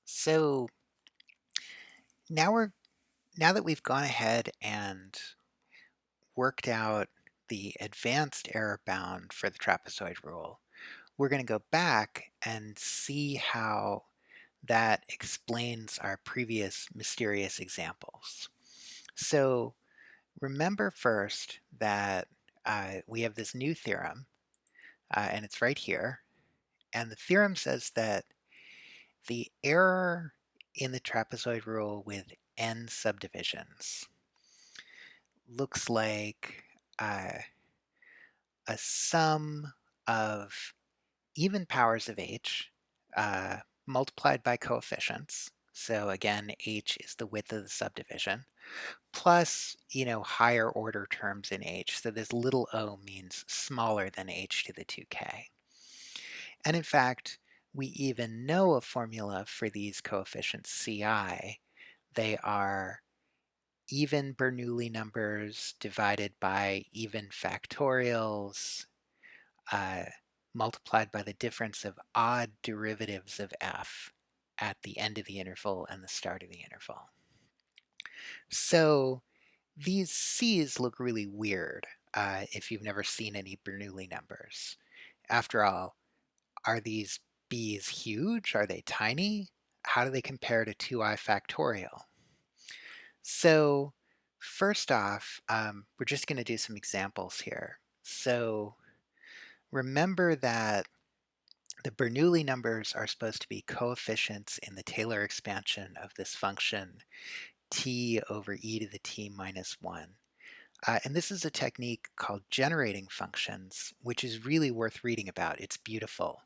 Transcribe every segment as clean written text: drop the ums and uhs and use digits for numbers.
So now we're now that we've gone ahead and worked out the advanced error bound for the trapezoid rule, we're going to go back and see how that explains our previous mysterious examples. So remember first that we have this new theorem, and it's right here. And the theorem says that the error in the trapezoid rule with n subdivisions looks like uh, a sum of even powers of h multiplied by coefficients. So again, h is the width of the subdivision, plus, higher order terms in h. So this little o means smaller than h to the 2k. And in fact, we even know a formula for these coefficients ci. They are even Bernoulli numbers divided by even factorials uh, multiplied by the difference of odd derivatives of f at the end of the interval and the start of the interval. So these c's look really weird if you've never seen any Bernoulli numbers. After all, are these b's huge? Are they tiny? How do they compare to 2i factorial? So first off, we're just going to do some examples here. So remember that the Bernoulli numbers are supposed to be coefficients in the Taylor expansion of this function t over e to the t minus 1. And this is a technique called generating functions, which is really worth reading about. It's beautiful.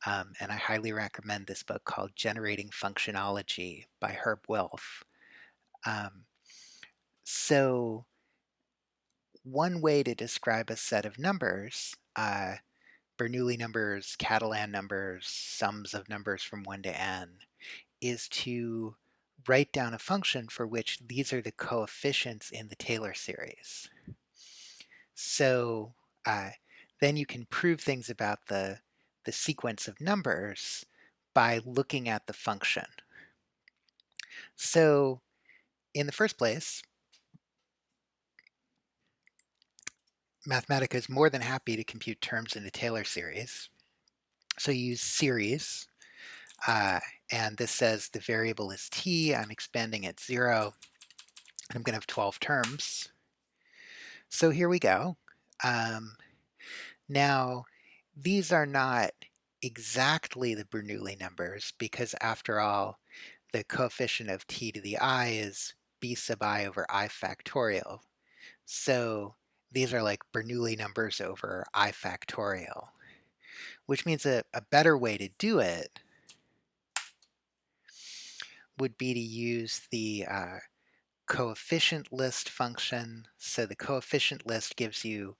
And I highly recommend this book called Generating Functionology by Herb Wilf. Um, so one way to describe a set of numbers, Bernoulli numbers, Catalan numbers, sums of numbers from 1 to n, is to write down a function for which these are the coefficients in the Taylor series. So then you can prove things about the sequence of numbers by looking at the function. So in the first place, Mathematica is more than happy to compute terms in the Taylor series. So you use series, and this says the variable is t. I'm expanding at 0. I'm going to have 12 terms. So here we go. Now, these are not exactly the Bernoulli numbers because, after all, the coefficient of t to the I is b sub I over I factorial. So these are like Bernoulli numbers over I factorial, which means a better way to do it would be to use the coefficient list function. So the coefficient list gives you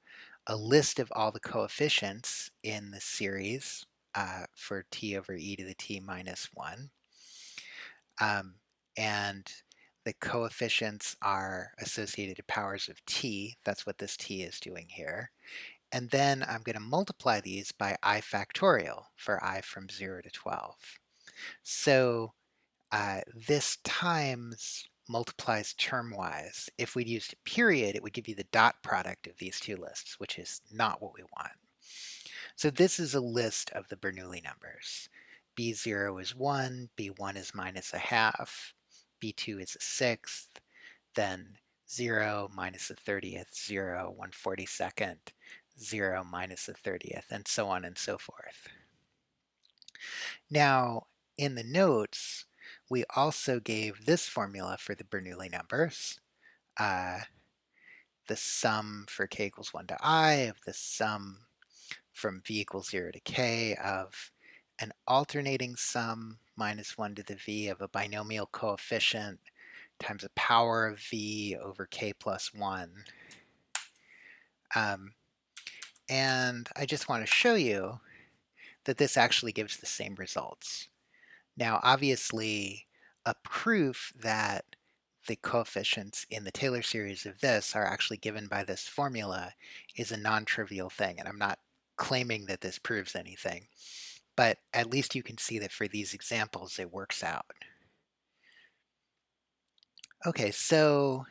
a list of all the coefficients in the series for t over e to the t minus 1. And the coefficients are associated to powers of t. That's what this t is doing here. And then I'm going to multiply these by I factorial for I from 0 to 12. So this times multiplies term-wise. If we'd used a period, it would give you the dot product of these two lists, which is not what we want. So this is a list of the Bernoulli numbers. B0 is 1, B1 is minus a half, B2 is a sixth, then 0 minus a 30th, 0, 1/42nd, 0 minus a 30th, and so on and so forth. Now, in the notes, we also gave this formula for the Bernoulli numbers. The sum for k equals 1 to I of the sum from v equals 0 to k of an alternating sum minus 1 to the v of a binomial coefficient times a power of v over k plus 1. And I just want to show you that this actually gives the same results. Now, obviously, a proof that the coefficients in the Taylor series of this are actually given by this formula is a non-trivial thing, and I'm not claiming that this proves anything. but at least you can see that for these examples it works out. Okay, so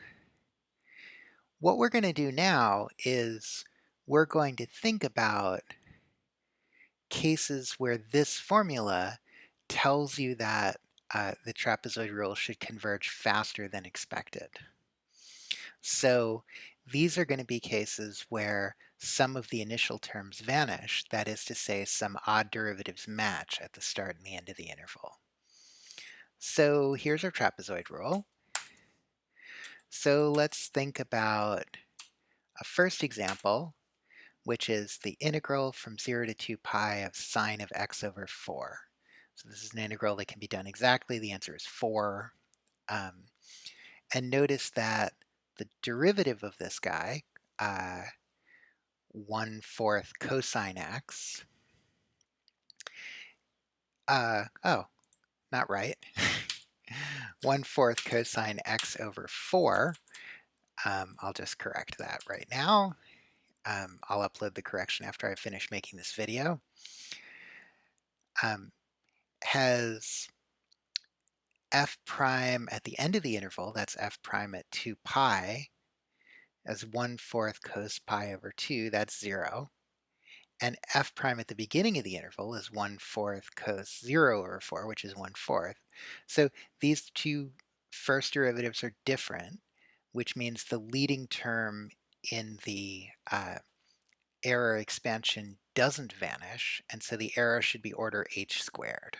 what we're going to do now is we're going to think about cases where this formula tells you that the trapezoid rule should converge faster than expected. So these are going to be cases where some of the initial terms vanish, that is to say, some odd derivatives match at the start and the end of the interval. So here's our trapezoid rule. So let's think about a first example, which is the integral from 0 to 2 pi of sine of x over 4. So this is an integral that can be done exactly. The answer is 4. And notice that the derivative of this guy, 1/4 cosine x, oh, not right. 1/4 cosine x over 4. I'll just correct that right now. I'll upload the correction after I finish making this video. Has f prime at the end of the interval, that's f prime at 2 pi, as 1/4 cos pi over 2, that's 0. And f prime at the beginning of the interval is 1/4 cos 0 over 4, which is 1/4. So these two first derivatives are different, which means the leading term in the error expansion doesn't vanish, and so the error should be order h squared.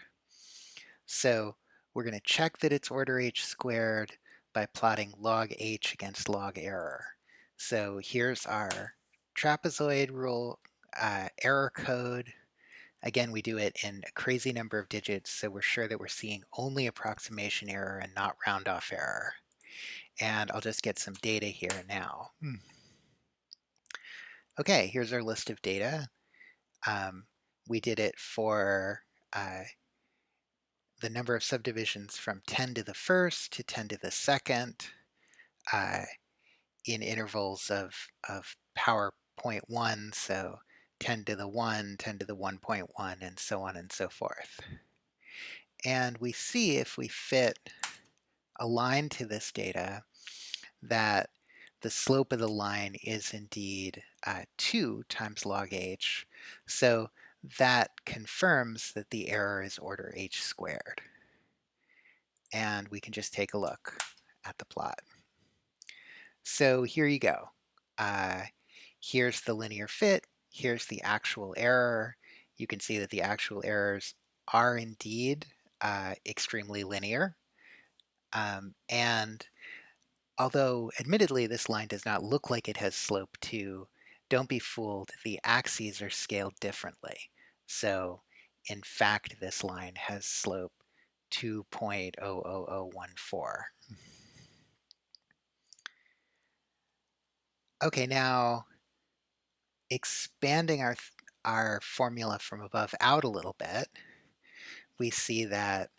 So we're going to check that it's order h squared by plotting log h against log error. So here's our trapezoid rule error code. Again, we do it in a crazy number of digits, so we're sure that we're seeing only approximation error and not round off error. And I'll just get some data here now. Okay, here's our list of data. We did it for the number of subdivisions from 10 to the first to 10 to the second in intervals of power 0.1, so 10 to the 1, 10 to the 1.1, and so on and so forth. And we see if we fit a line to this data that the slope of the line is indeed 2 times log h. So that confirms that the error is order h squared. And we can just take a look at the plot. So here you go. Here's the linear fit. Here's the actual error. You can see that the actual errors are indeed extremely linear. And although admittedly this line does not look like it has slope 2, don't be fooled. The axes are scaled differently. So in fact, this line has slope 2.00014. Okay, now expanding our formula from above out a little bit, we see that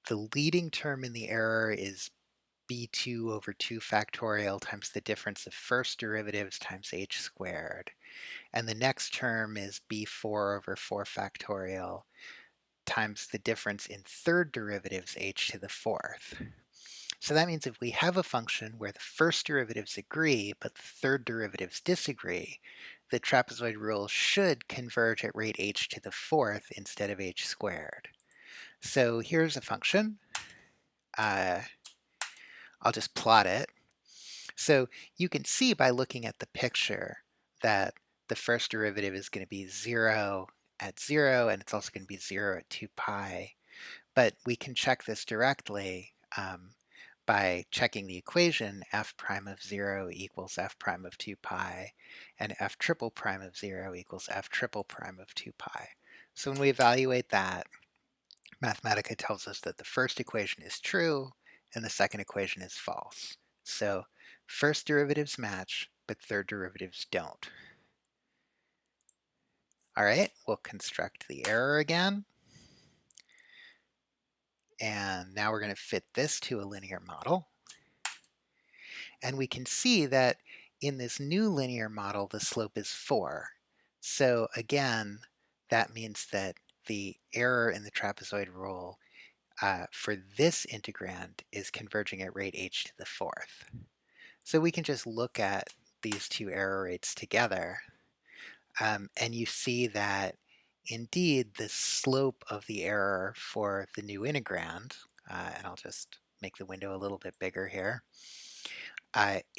the leading term in the error is b2 over 2 factorial times the difference of first derivatives times h squared. And the next term is b4 over 4 factorial times the difference in third derivatives h to the fourth. So that means if we have a function where the first derivatives agree but the third derivatives disagree, the trapezoid rule should converge at rate h to the fourth instead of h squared. So here's a function. I'll just plot it. So you can see by looking at the picture that the first derivative is going to be 0 at 0, and it's also going to be 0 at 2 pi. But we can check this directly by checking the equation f prime of 0 equals f prime of 2 pi, and f triple prime of 0 equals f triple prime of 2 pi. So when we evaluate that, Mathematica tells us that the first equation is true and the second equation is false. So first derivatives match, but third derivatives don't. All right, we'll construct the error again. And now we're going to fit this to a linear model. And we can see that in this new linear model, the slope is 4. So again, that means that the error in the trapezoid rule for this integrand is converging at rate h to the fourth. So we can just look at these two error rates together, and you see that indeed the slope of the error for the new integrand, and I'll just make the window a little bit bigger here,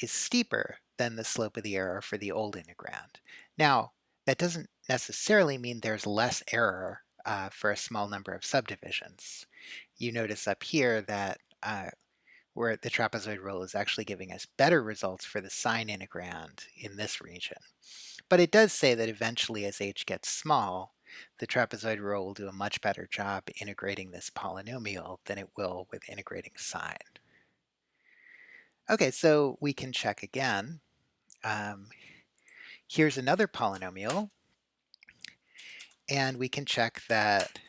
is steeper than the slope of the error for the old integrand. Now, that doesn't necessarily mean there's less error for a small number of subdivisions. You notice up here that where the trapezoid rule is actually giving us better results for the sine integrand in this region. But it does say that eventually, as h gets small, the trapezoid rule will do a much better job integrating this polynomial than it will with integrating sine. Okay, so we can check again. Here's another polynomial, and we can check that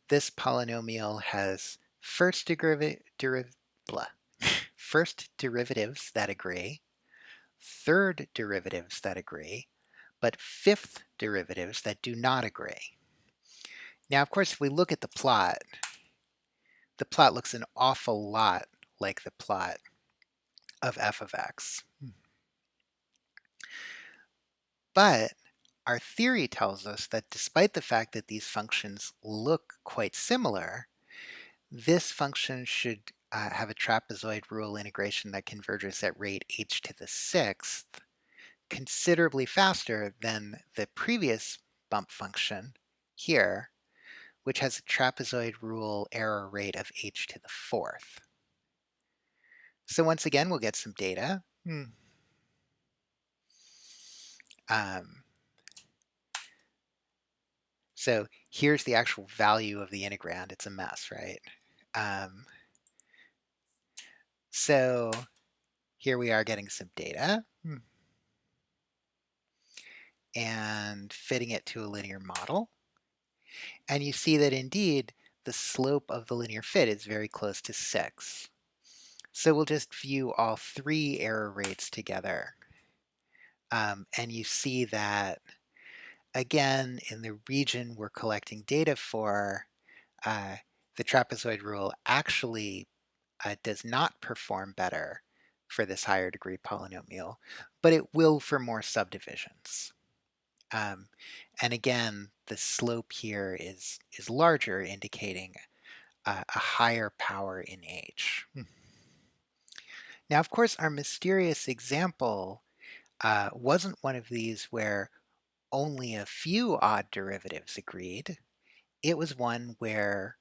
this polynomial has first derivatives that agree, third derivatives that agree, but fifth derivatives that do not agree. Now, of course, if we look at the plot looks an awful lot like the plot of f of x. But our theory tells us that despite the fact that these functions look quite similar, this function should have a trapezoid rule integration that converges at rate h to the sixth considerably faster than the previous bump function here, which has a trapezoid rule error rate of h to the fourth. So once again, we'll get some data. So here's the actual value of the integrand. It's a mess, right? So here we are getting some data and fitting it to a linear model. And you see that indeed the slope of the linear fit is very close to 6. So we'll just view all three error rates together. And you see that, again, in the region we're collecting data for, the trapezoid rule actually does not perform better for this higher degree polynomial, but it will for more subdivisions. And again, the slope here is larger, indicating a higher power in h. Now, of course, our mysterious example wasn't one of these where only a few odd derivatives agreed. It was one where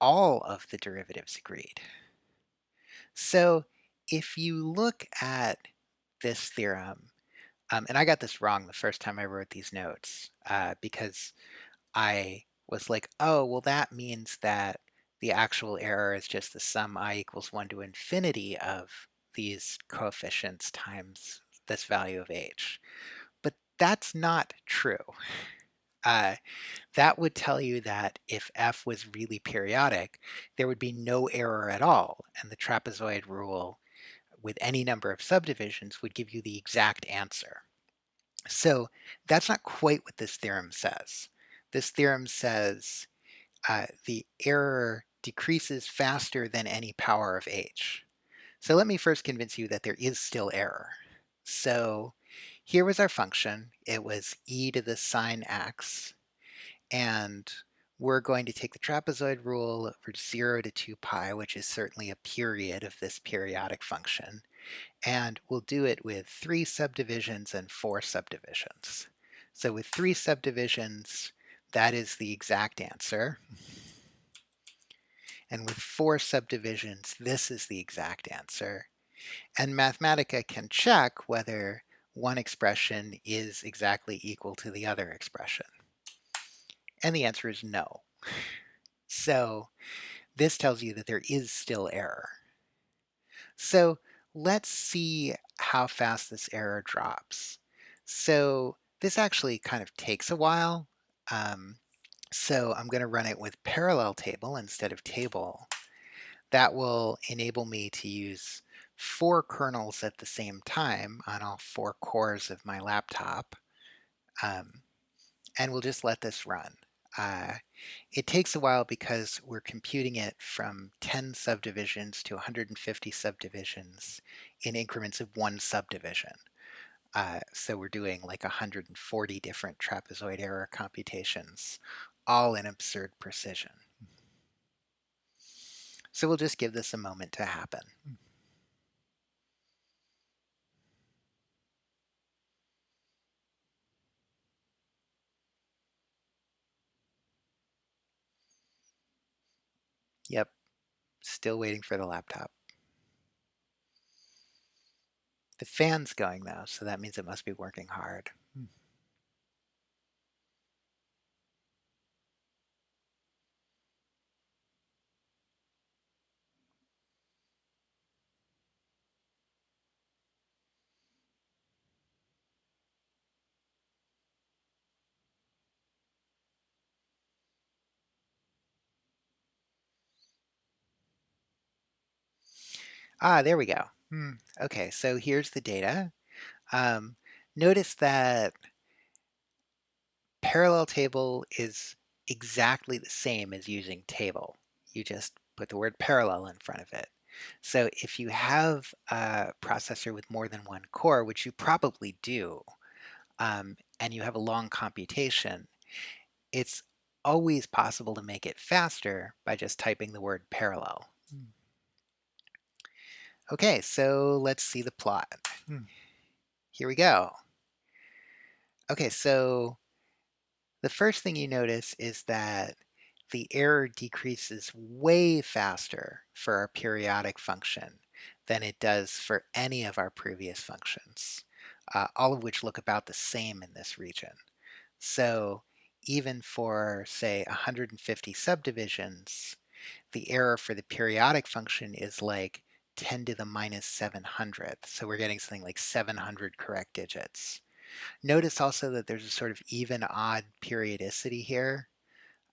all of the derivatives agreed. So if you look at this theorem, and I got this wrong the first time I wrote these notes because I was like, oh, well, that means that the actual error is just the sum I equals 1 to infinity of these coefficients times this value of h. But that's not true. That would tell you that if f was really periodic, there would be no error at all, and the trapezoid rule with any number of subdivisions would give you the exact answer. So that's not quite what this theorem says. This theorem says the error decreases faster than any power of h. So let me first convince you that there is still error. So here was our function. It was e to the sine x. And we're going to take the trapezoid rule over 0 to 2 pi, which is certainly a period of this periodic function. And we'll do it with 3 subdivisions and 4 subdivisions. So with 3 subdivisions, that is the exact answer. And with 4 subdivisions, this is the exact answer. And Mathematica can check whether one expression is exactly equal to the other expression. And the answer is no. So this tells you that there is still error. So let's see how fast this error drops. So this actually kind of takes a while. So I'm going to run it with parallel table instead of table. That will enable me to use 4 kernels at the same time on all 4 cores of my laptop. And we'll just let this run. Uh, it takes a while because we're computing it from 10 subdivisions to 150 subdivisions in increments of one subdivision. So we're doing like 140 different trapezoid error computations, all in absurd precision. So we'll just give this a moment to happen. Yep, still waiting for the laptop. The fan's going though, so that means it must be working hard. There we go. Okay, so here's the data. Um, Notice that parallel table is exactly the same as using table. You just put the word parallel in front of it. So if you have a processor with more than one core, which you probably do, and you have a long computation, it's always possible to make it faster by just typing the word parallel. Okay, so let's see the plot. Here we go. Okay, so the first thing you notice is that the error decreases way faster for our periodic function than it does for any of our previous functions, all of which look about the same in this region. So even for, say, 150 subdivisions, the error for the periodic function is like 10 to the minus 700th. So we're getting something like 700 correct digits. Notice also that there's a sort of even-odd periodicity here.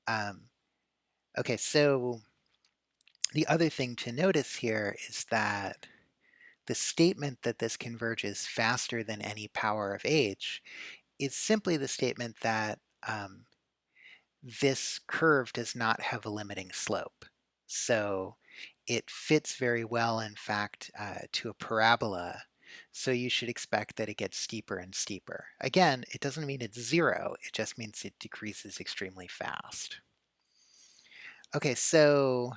Okay, so the other thing to notice here is that the statement that this converges faster than any power of h is simply the statement that this curve does not have a limiting slope. So it fits very well, in fact, to a parabola. So you should expect that it gets steeper and steeper. Again, it doesn't mean it's zero. It just means it decreases extremely fast. Okay, so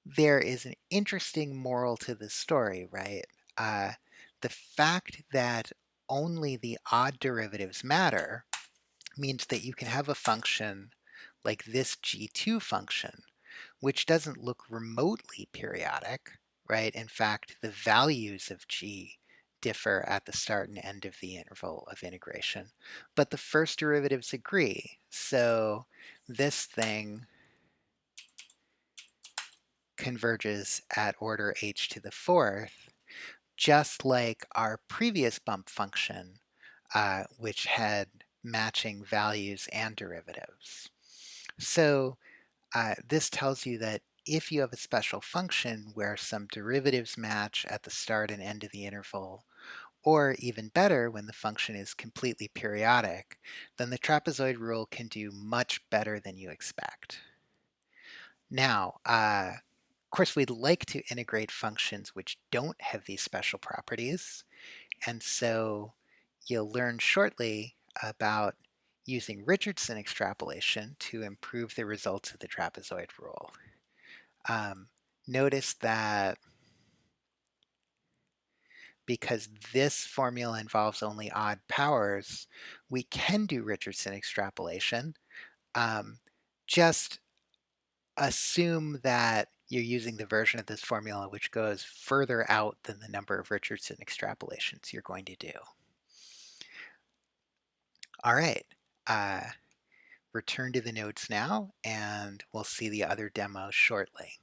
there is an interesting moral to this story, right? The fact that only the odd derivatives matter means that you can have a function like this g2 function, which doesn't look remotely periodic, right? In fact, the values of g differ at the start and end of the interval of integration, but the first derivatives agree. So this thing converges at order h to the fourth, just like our previous bump function, which had matching values and derivatives. So this tells you that if you have a special function where some derivatives match at the start and end of the interval, or even better, when the function is completely periodic, then the trapezoid rule can do much better than you expect. Now, of course, we'd like to integrate functions which don't have these special properties, and so you'll learn shortly about using Richardson extrapolation to improve the results of the trapezoid rule. Notice that because this formula involves only odd powers, we can do Richardson extrapolation. Just assume that you're using the version of this formula which goes further out than the number of Richardson extrapolations you're going to do. All right, return to the notes now, and we'll see the other demo shortly.